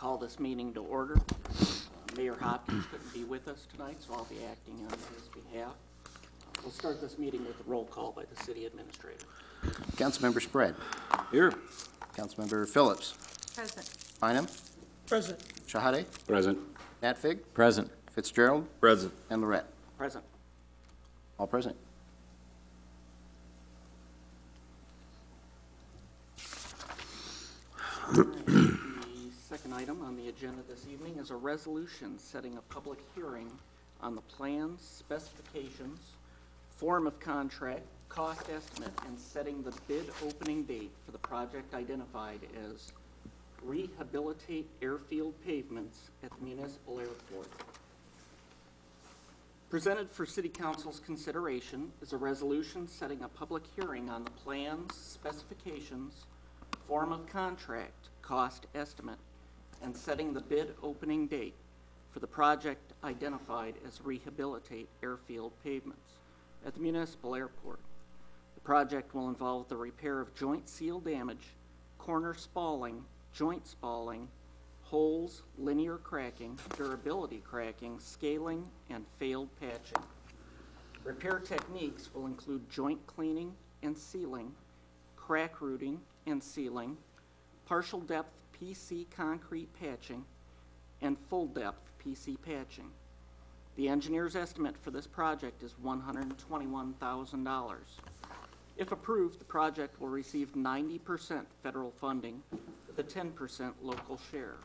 call this meeting to order. Mayor Hopkins couldn't be with us tonight, so I'll be acting on his behalf. We'll start this meeting with a roll call by the city administrator. Councilmember Spread. Here. Councilmember Phillips. Present. Bynum. Present. Shahade. Present. Natfig. Present. Fitzgerald. Present. And Lorette. Present. All present. The second item on the agenda this evening is a resolution setting a public hearing on the plans, specifications, form of contract, cost estimate, and setting the bid opening date for the project identified as Rehabilitate Airfield Pavements at the Municipal Airport. Presented for City Council's consideration is a resolution setting a public hearing on the plans, specifications, form of contract, cost estimate, and setting the bid opening date for the project identified as Rehabilitate Airfield Pavements at the Municipal Airport. The project will involve the repair of joint seal damage, corner spalling, joint spalling, holes, linear cracking, durability cracking, scaling, and failed patching. Repair techniques will include joint cleaning and sealing, crack rooting and sealing, partial depth PC concrete patching, and full depth PC patching. The engineer's estimate for this project is $121,000. If approved, the project will receive 90% federal funding with a 10% local share.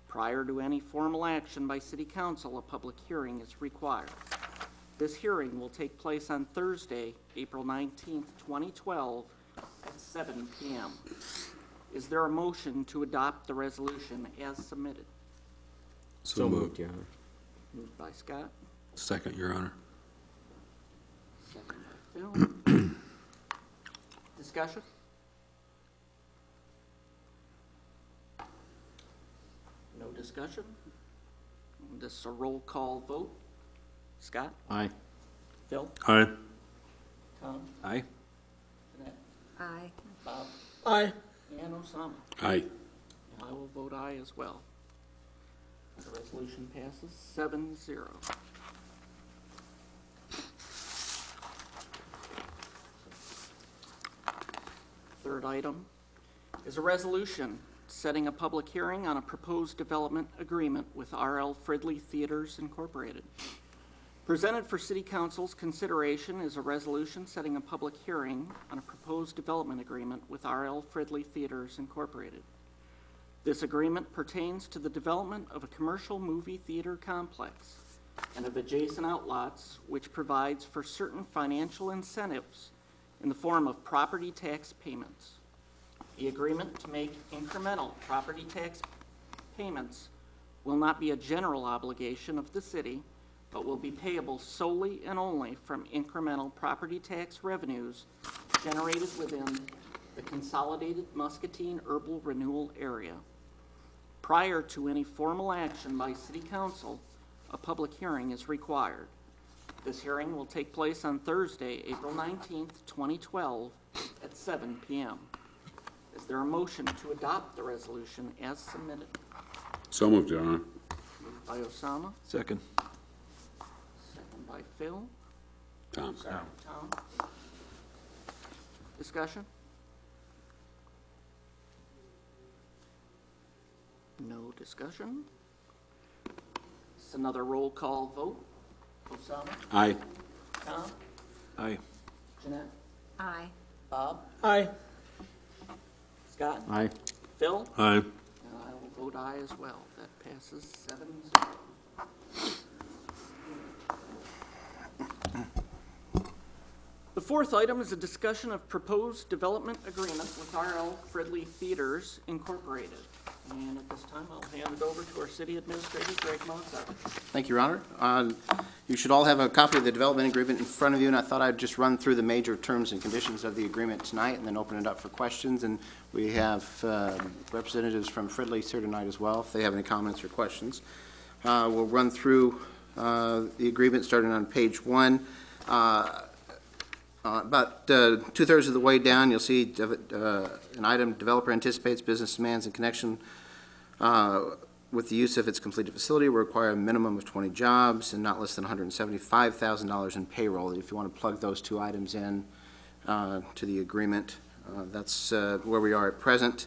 Prior to any formal action by City Council, a public hearing is required. This hearing will take place on Thursday, April 19th, 2012, at 7 p.m. Is there a motion to adopt the resolution as submitted? So moved, Your Honor. Moved by Scott, Second, Your Honor. second by Phil. Discussion? No discussion? This is a roll call vote. Scott? Aye. Phil? Aye. Tom? Aye. Jeanette? Aye. Bob? Aye. And Osama? Aye. And I will vote aye as well. The resolution passes 7-0. Third item is a resolution setting a public hearing on a proposed development agreement with R.L. Fridley Theaters Incorporated. Presented for City Council's consideration is a resolution setting a public hearing on a proposed development agreement with R.L. Fridley Theaters Incorporated. This agreement pertains to the development of a commercial movie theater complex and of adjacent outlots, which provides for certain financial incentives in the form of property tax payments. The agreement to make incremental property tax payments will not be a general obligation of the city, but will be payable solely and only from incremental property tax revenues generated within the consolidated Muscatine Herbal Renewal Area. Prior to any formal action by City Council, a public hearing is required. This hearing will take place on Thursday, April 19th, 2012, at 7 p.m. Is there a motion to adopt the resolution as submitted? So moved, Your Honor. Moved by Osama, Second. second by Phil. Tom. Tom. Discussion? No discussion. It's another roll call vote. Osama? Aye. Tom? Aye. Jeanette? Aye. Bob? Aye. Scott? Aye. Phil? Aye. And I will vote aye as well. That passes 7-0. The fourth item is a discussion of proposed development agreement with R.L. Fridley Theaters Incorporated. And at this time, I'll hand it over to our city administrator, Greg Monsarge. Thank you, Your Honor. You should all have a copy of the development agreement in front of you, and I thought I'd just run through the major terms and conditions of the agreement tonight and then open it up for questions. And we have representatives from Fridley's here tonight as well, if they have any comments or questions. We'll run through the agreement starting on page 1. About two-thirds of the way down, you'll see an item, developer anticipates business demands in connection with the use of its completed facility will require a minimum of 20 jobs and not less than $175,000 in payroll. If you want to plug those two items in to the agreement, that's where we are at present.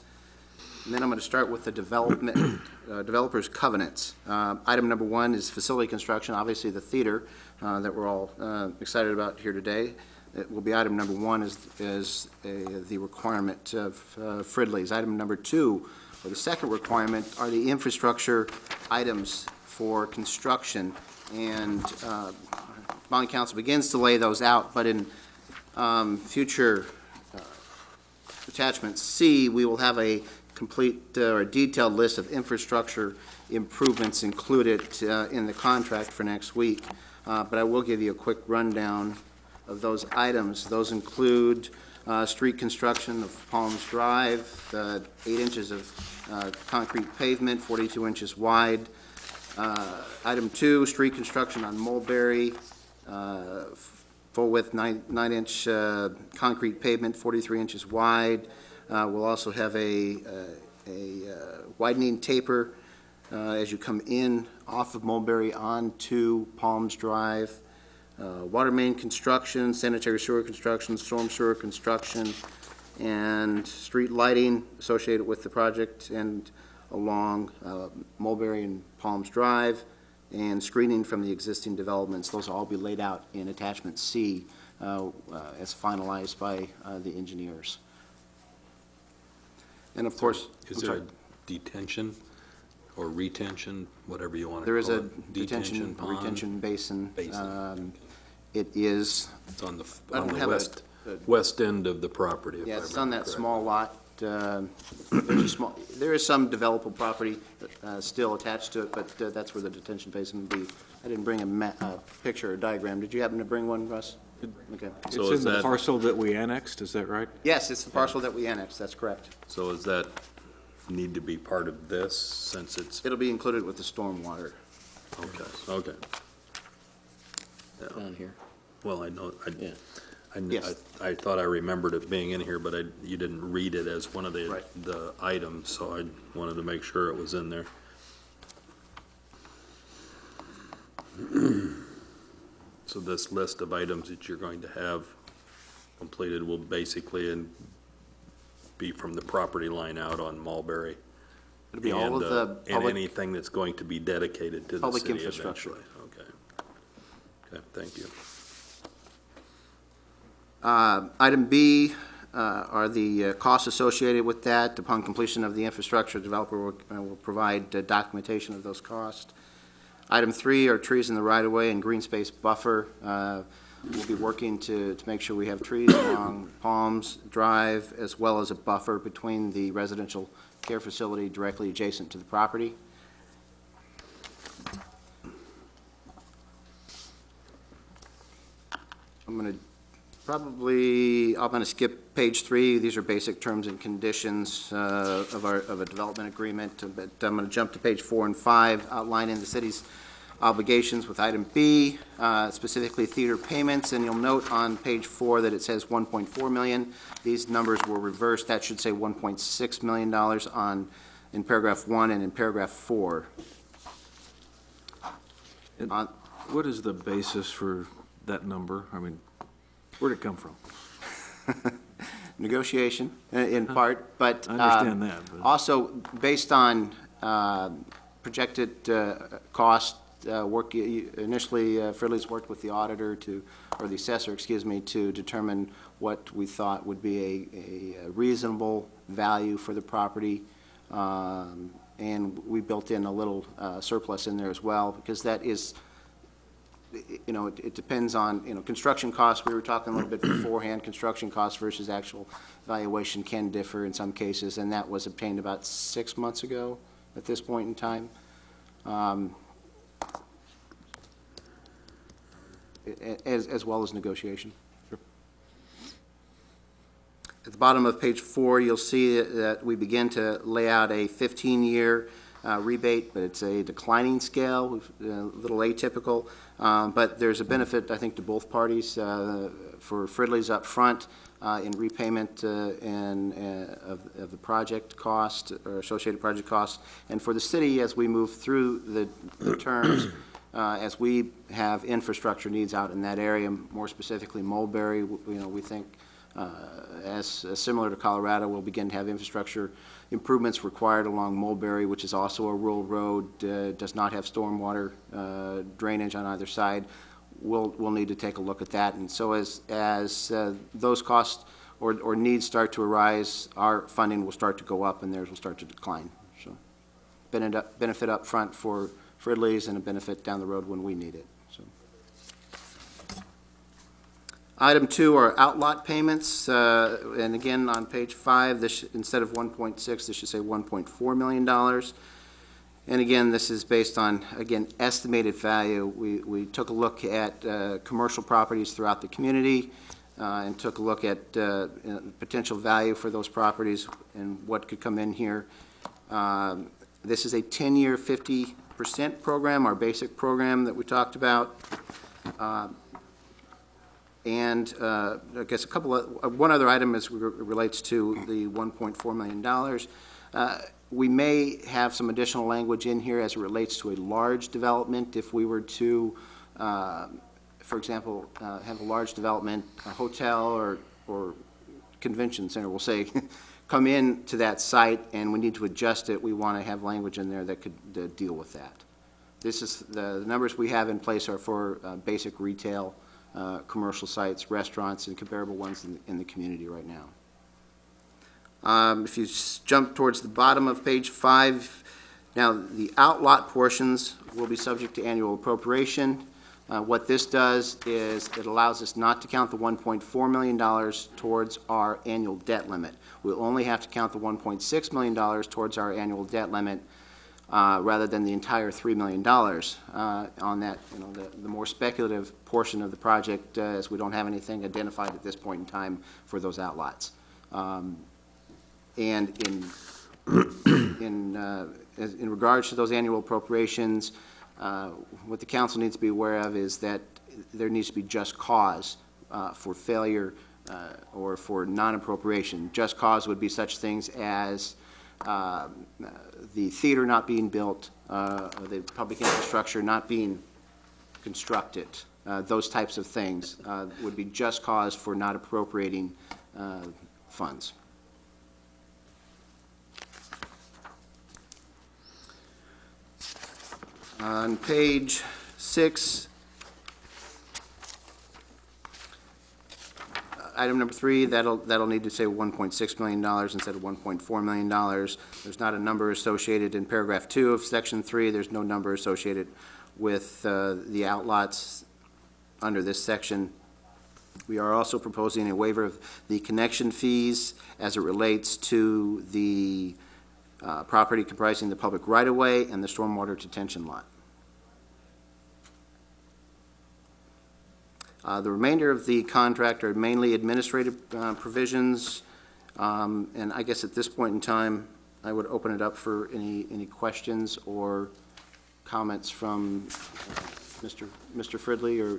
And then I'm going to start with the developer's covenants. Item number 1 is facility construction, obviously the theater that we're all excited about here today. It will be item number 1 is the requirement of Fridley's. Item number 2, or the second requirement, are the infrastructure items for construction. And Bond Council begins to lay those out, but in future attachment C, we will have a complete or a detailed list of infrastructure improvements included in the contract for next week. But I will give you a quick rundown of those items. Those include street construction of Palms Drive, 8 inches of concrete pavement, 42 inches wide. Item 2, street construction on Mulberry, full width 9-inch concrete pavement, 43 inches wide. We'll also have a widening taper as you come in off of Mulberry onto Palms Drive. Water main construction, sanitary sewer construction, storm sewer construction, and street lighting associated with the project and along Mulberry and Palms Drive, and screening from the existing developments. Those will all be laid out in attachment C as finalized by the engineers. And of course, Is there a detention or retention, whatever you want to there call is a it? detention, pond? retention basin. Basin. It is, It's on the, I don't have west end of the property, if I yeah, remember it's on that correctly. small lot. There is some developable property still attached to it, but that's where the detention basin would be. I didn't bring a picture or diagram. Did you happen to bring one, Russ? Okay. So It's is in the that- parcel that we annexed, is that right? Yes, it's the parcel that we annexed, that's correct. So does that need to be part of this, since it's, It'll be included with the stormwater. okay. On here. Well, I know, Yeah. Yes. I thought I remembered it being in here, but you didn't read it as one of Right. the items, so I wanted to make sure it was in there. So this list of items that you're going to have completed will basically be from the property line out on Mulberry. It'll be all of And, the and public, anything that's going to be dedicated to the Public city infrastructure. eventually. Okay. Okay, thank you. Item B are the costs associated with that. Upon completion of the infrastructure, the developer will provide documentation of those costs. Item 3 are trees in the right-of-way and green space buffer. We'll be working to make sure we have trees along Palms Drive, as well as a buffer between the residential care facility directly adjacent to the property. I'm going to skip page 3. These are basic terms and conditions of a development agreement, but I'm going to jump to page 4 and 5, outlining the city's obligations with item B, specifically theater payments, and you'll note on page 4 that it says $1.4 million. These numbers were reversed. That should say $1.6 million in paragraph 1 and in paragraph 4. And On- what is the basis for that number? I mean, where'd it come from? Negotiation, in part, but I understand that, but- also based on projected cost, initially, Fridley's worked with the auditor or the assessor, excuse me, to determine what we thought would be a reasonable value for the property. And we built in a little surplus in there as well, because that is, it depends on, construction costs. We were talking a little bit beforehand, construction costs versus actual valuation can differ in some cases, and that was obtained about 6 months ago at this point in time. As well as negotiation. At the bottom of page 4, you'll see that we begin to lay out a 15-year rebate, but it's a declining scale, a little atypical. But there's a benefit, I think, to both parties, for Fridley's up front in repayment of the project cost or associated project costs, and for the city as we move through the terms, as we have infrastructure needs out in that area, more specifically Mulberry, we think as similar to Colorado, we'll begin to have infrastructure improvements required along Mulberry, which is also a rural road, does not have stormwater drainage on either side. We'll need to take a look at that. And so as those costs or needs start to arise, our funding will start to go up and theirs will start to decline. So benefit up front for Fridley's and a benefit down the road when we need it. So. Item 2 are outlot payments, and again, on page 5, this instead of 1.6, this should say $1.4 million. And again, this is based on, again, estimated value. We took a look at commercial properties throughout the community and took a look at potential value for those properties and what could come in here. This is a 10-year, 50% program, our basic program that we talked about. And I guess one other item as relates to the $1.4 million. We may have some additional language in here as it relates to a large development. If we were to, for example, have a large development, a hotel or convention center, we'll say, come in to that site and we need to adjust it, we want to have language in there that could deal with that. This is the numbers we have in place are for basic retail, commercial sites, restaurants, and comparable ones in the community right now. If you jump towards the bottom of page 5, now the outlot portions will be subject to annual appropriation. What this does is it allows us not to count the $1.4 million towards our annual debt limit. We'll only have to count the $1.6 million towards our annual debt limit rather than the entire $3 million on that, the more speculative portion of the project as we don't have anything identified at this point in time for those outlots. And in regards to those annual appropriations, what the council needs to be aware of is that there needs to be just cause for failure or for non-appropriation. Just cause would be such things as the theater not being built, the public infrastructure not being constructed. Those types of things would be just cause for not appropriating funds. On page 6, item number 3, that'll need to say $1.6 million instead of $1.4 million. There's not a number associated in paragraph 2 of section 3. There's no number associated with the outlots under this section. We are also proposing a waiver of the connection fees as it relates to the property comprising the public right-of-way and the stormwater detention lot. The remainder of the contract are mainly administrative provisions, and I guess at this point in time, I would open it up for any questions or comments from Mr. Fridley or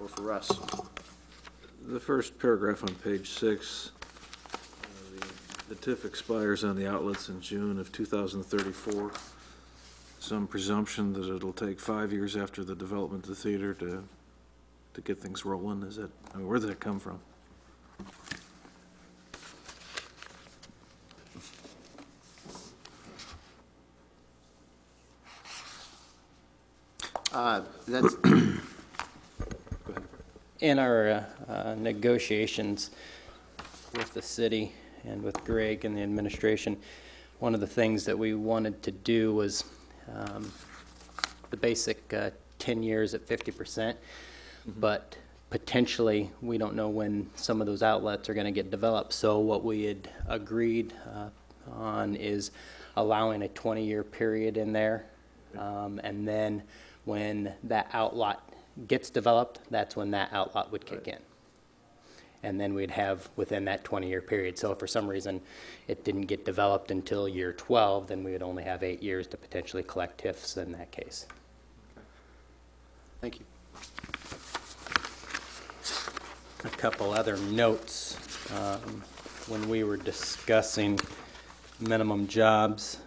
for Russ. The first paragraph on page 6, the TIF expires on the outlets in June of 2034. Some presumption that it'll take 5 years after the development of the theater to get things rolling. Is that, I mean, where did that come from? That's In our negotiations with the city and with Greg and the administration, one of the things that we wanted to do was the basic 10 years at 50%, but potentially we don't know when some of those outlets are going to get developed. So what we had agreed on is allowing a 20-year period in there, and then when that outlot gets developed, that's when that outlot would kick in. and then we'd have within that 20-year period. So if for some reason it didn't get developed until year 12, then we would only have 8 years to potentially collect TIFs in that case. Thank you. A couple other notes. When we were discussing minimum jobs,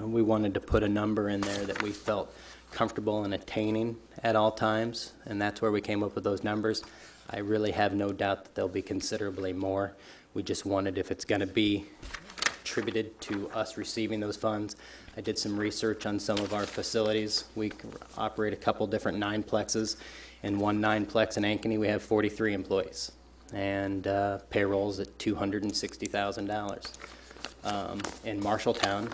we wanted to put a number in there that we felt comfortable in attaining at all times, and that's where we came up with those numbers. I really have no doubt that there'll be considerably more. We just wanted, if it's going to be attributed to us receiving those funds. I did some research on some of our facilities. We operate a couple different nineplexes. In one nineplex in Ankeny, we have 43 employees, and payrolls at $260,000. In Marshalltown,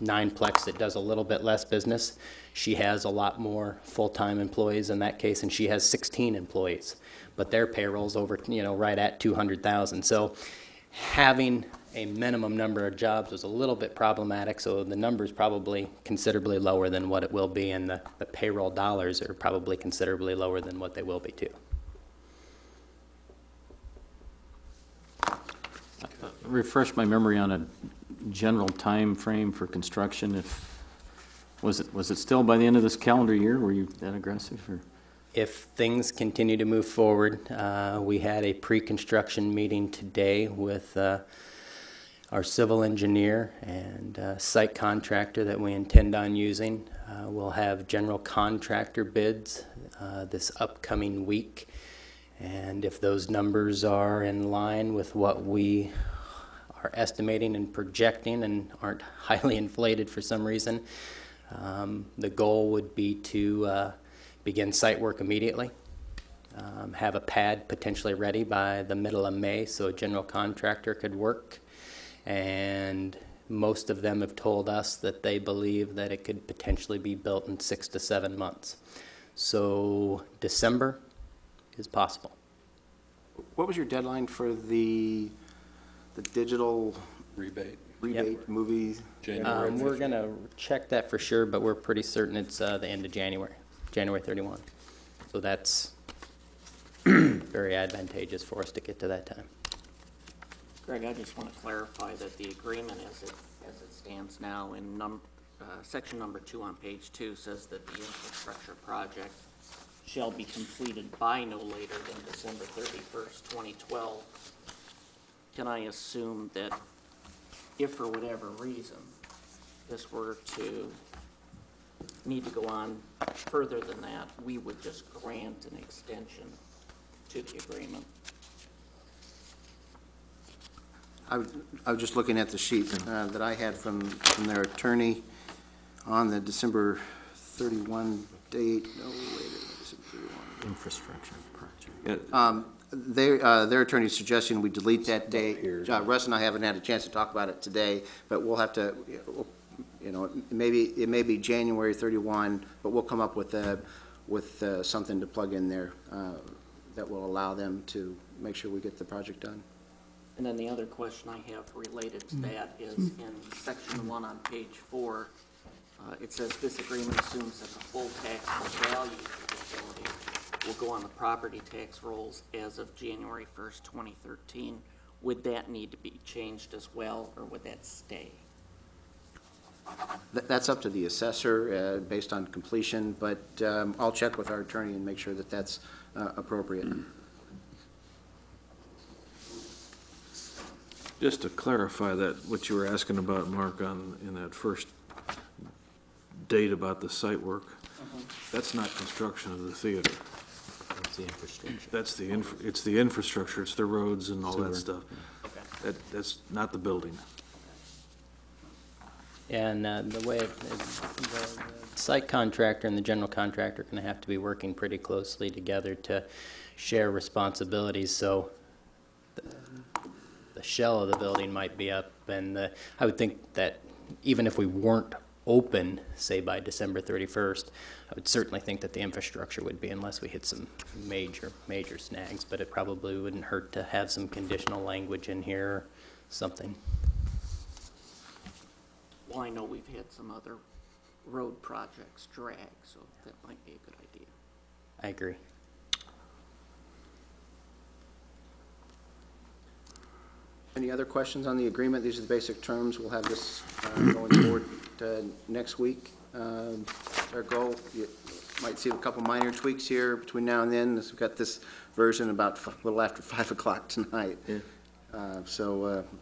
nineplex that does a little bit less business, she has a lot more full-time employees in that case, and she has 16 employees, but their payroll's over, right at 200,000. So having a minimum number of jobs was a little bit problematic, so the number's probably considerably lower than what it will be, and the payroll dollars are probably considerably lower than what they will be too. Refresh my memory on a general time frame for construction. Was it still by the end of this calendar year? Were you that aggressive, or? If things continue to move forward, we had a pre-construction meeting today with our civil engineer and site contractor that we intend on using. We'll have general contractor bids this upcoming week, and if those numbers are in line with what we are estimating and projecting and aren't highly inflated for some reason, the goal would be to begin site work immediately, have a pad potentially ready by the middle of May so a general contractor could work. And most of them have told us that they believe that it could potentially be built in 6 to 7 months. So December is possible. What was your deadline for the digital Rebate. movie? January. We're going to check that for sure, but we're pretty certain it's the end of January, January 31. So that's very advantageous for us to get to that time. Greg, I just want to clarify that the agreement as it stands now in section number 2 on page 2 says that the infrastructure project shall be completed by no later than December 31st, 2012. Can I assume that if for whatever reason this were to need to go on further than that, we would just grant an extension to the agreement? I was just looking at the sheet that I had from their attorney on the December 31 date. No, wait a minute, December 31. Infrastructure project. Their attorney's suggesting we delete that date. Russ and I haven't had a chance to talk about it today, but we'll have to, it may be January 31, but we'll come up with something to plug in there that will allow them to make sure we get the project done. And then the other question I have related to that is in section 1 on page 4, it says this agreement assumes that the full taxable value of the facility will go on the property tax rolls as of January 1st, 2013. Would that need to be changed as well, or would that stay? That's up to the assessor based on completion, but I'll check with our attorney and make sure that that's appropriate. Just to clarify that, what you were asking about, Mark, in that first date about the site work, that's not construction of the theater. That's the infrastructure. That's it's the infrastructure, it's the roads and all that stuff. Okay. That's not the building. And the way the site contractor and the general contractor are going to have to be working pretty closely together to share responsibilities. So the shell of the building might be up, and I would think that even if we weren't open, say by December 31st, I would certainly think that the infrastructure would be, unless we hit some major snags, but it probably wouldn't hurt to have some conditional language in here or something. Well, I know we've had some other road projects drag, so that might be a good idea. I agree. Any other questions on the agreement? These are the basic terms. We'll have this going forward next week. Our goal, you might see a couple minor tweaks here between now and then. We've got this version about a little after 5 o'clock tonight. Yeah.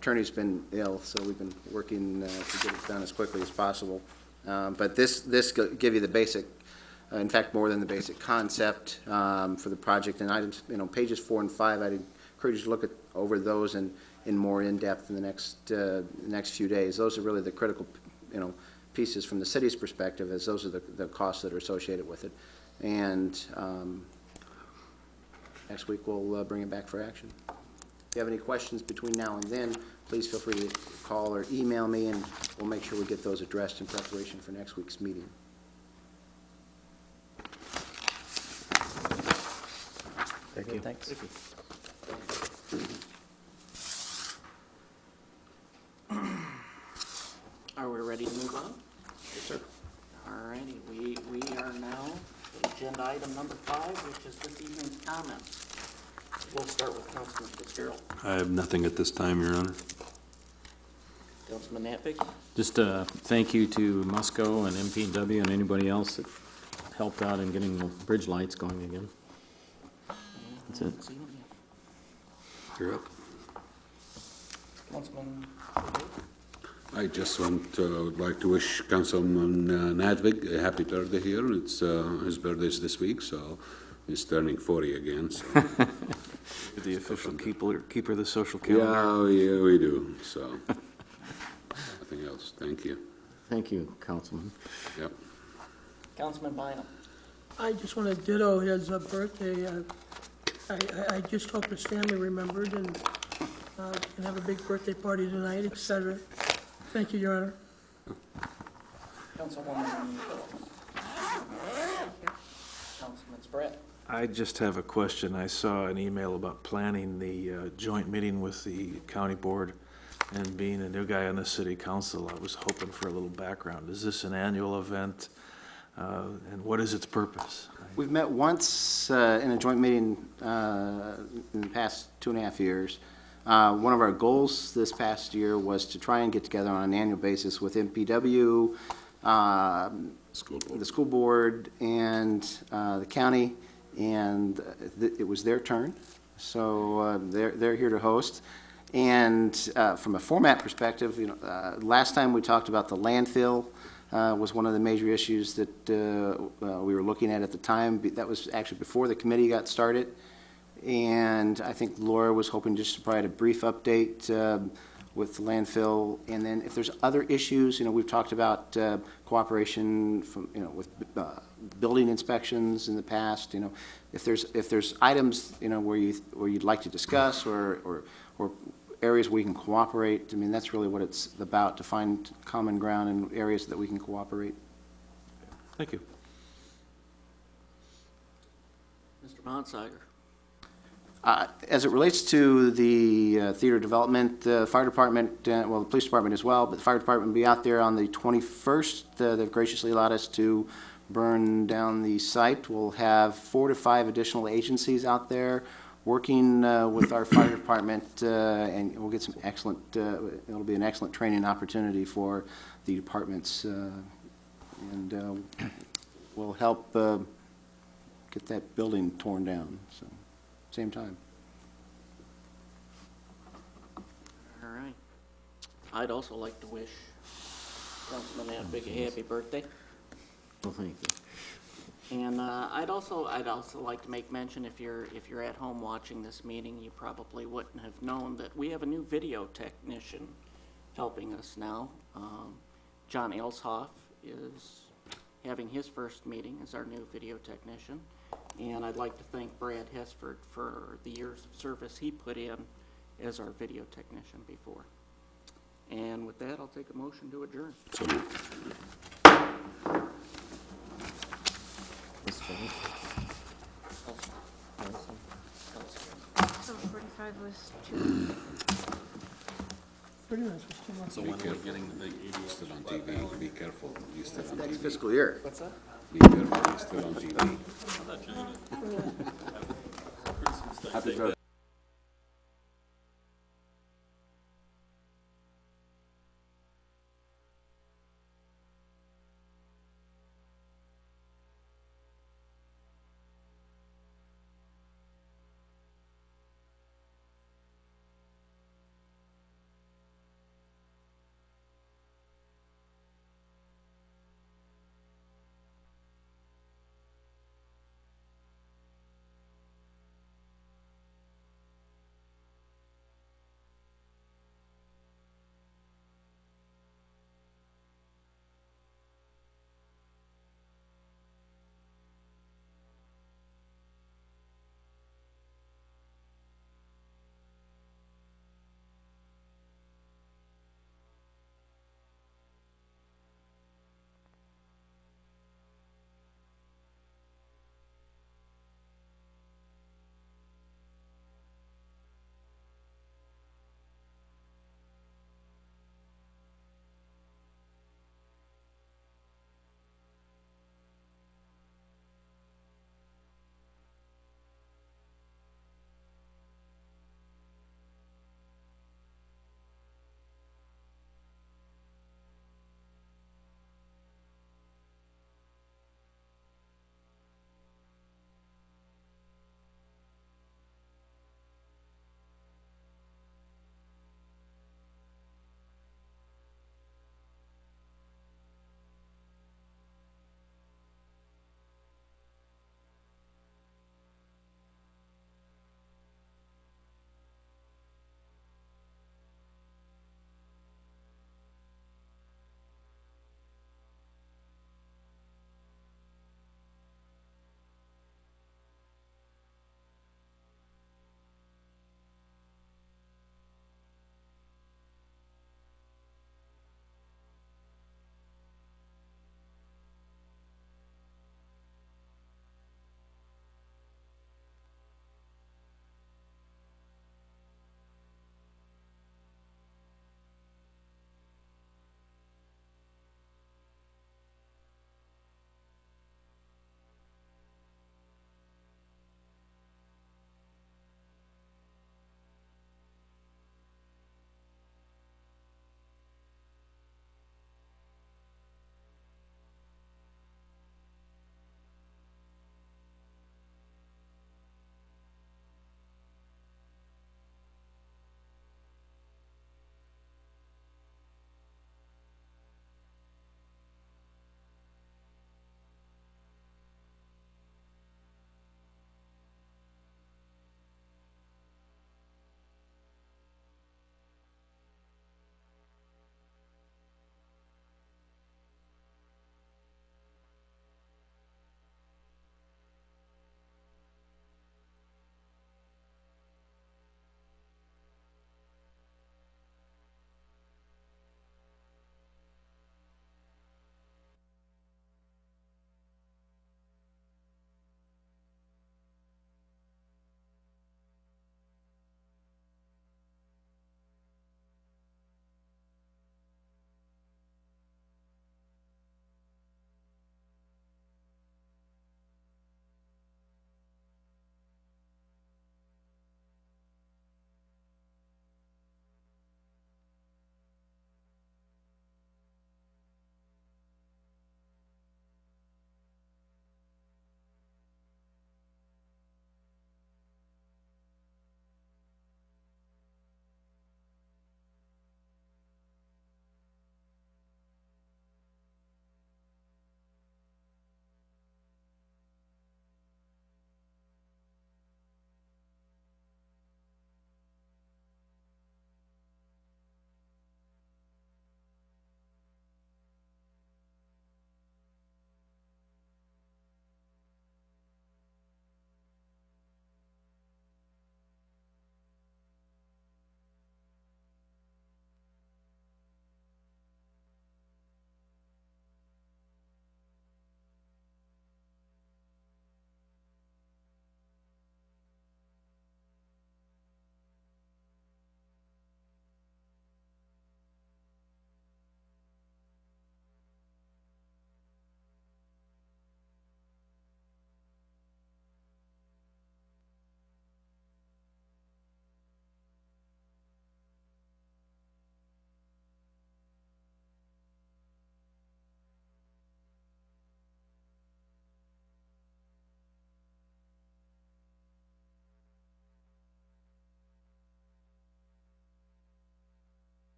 Attorney's been ill, so we've been working to get it done as quickly as possible. But this give you the basic, in fact, more than the basic concept for the project. And items, pages 4 and 5, I'd encourage you to look over those in more in-depth in the next few days. Those are really the critical, pieces from the city's perspective, as those are the costs that are associated with it. And next week, we'll bring it back for action. If you have any questions between now and then, please feel free to call or email me, and we'll make sure we get those addressed in preparation for next week's meeting. Thank you. Thanks. Are we ready to move on? Yes, sir. All righty, we are now at agenda item number 5, which is this evening's comments. We'll start with Councilman Fitzgerald. I have nothing at this time, Your Honor. Councilman Nantvig. Just a thank you to Musco and MPW and anybody else that helped out in getting the bridge lights going again. That's it. You're up. Councilman. I just would like to wish Councilman Nadvig a happy birthday here. It's his birthday's this week, so he's turning 40 again. So. The official keeper of the social calendar. Yeah, we do. So nothing else. Thank you. Thank you, Councilman. Yep. Councilman Bynum. I just want to ditto his birthday. I just hope his family remembered and can have a big birthday party tonight, et cetera. Thank you, Your Honor. Councilwoman Phillips. Councilman Spratt. I just have a question. I saw an email about planning the joint meeting with the county board, and being a new guy on the city council, I was hoping for a little background. Is this an annual event, and what is its purpose? We've met once in a joint meeting in the past 2.5 years. One of our goals this past year was to try and get together on an annual basis with MPW, the school board, and the county, and it was their turn. So they're here to host. And from a format perspective, last time we talked about the landfill was one of the major issues that we were looking at the time. That was actually before the committee got started. And I think Laura was hoping just to provide a brief update with the landfill. And then if there's other issues, we've talked about cooperation from, with building inspections in the past. If there's items, where you'd like to discuss or areas where we can cooperate, that's really what it's about, to find common ground in areas that we can cooperate. Thank you. Mr. Bonsager. As it relates to the theater development, the fire department, the police department as well, but the fire department will be out there on the 21st. They've graciously allowed us to burn down the site. We'll have 4 to 5 additional agencies out there working with our fire department, and we'll get some excellent, it'll be an excellent training opportunity for the departments, and we'll help get that building torn down. So. Same time. All right. I'd also like to wish Councilman Nantvig a happy birthday. Well, thank you. And I'd also like to make mention, if you're at home watching this meeting, you probably wouldn't have known that we have a new video technician helping us now. John Elshoff is having his first meeting as our new video technician. And I'd like to thank Brad Hesford for the years of service he put in as our video technician before. And with that, I'll take a motion to adjourn. So 45 was 2. Pretty much was 2 months. be careful. You're still on TV. Be careful. You're still on Next TV. fiscal year. What's that? Be careful. You're still on TV. Happy birthday.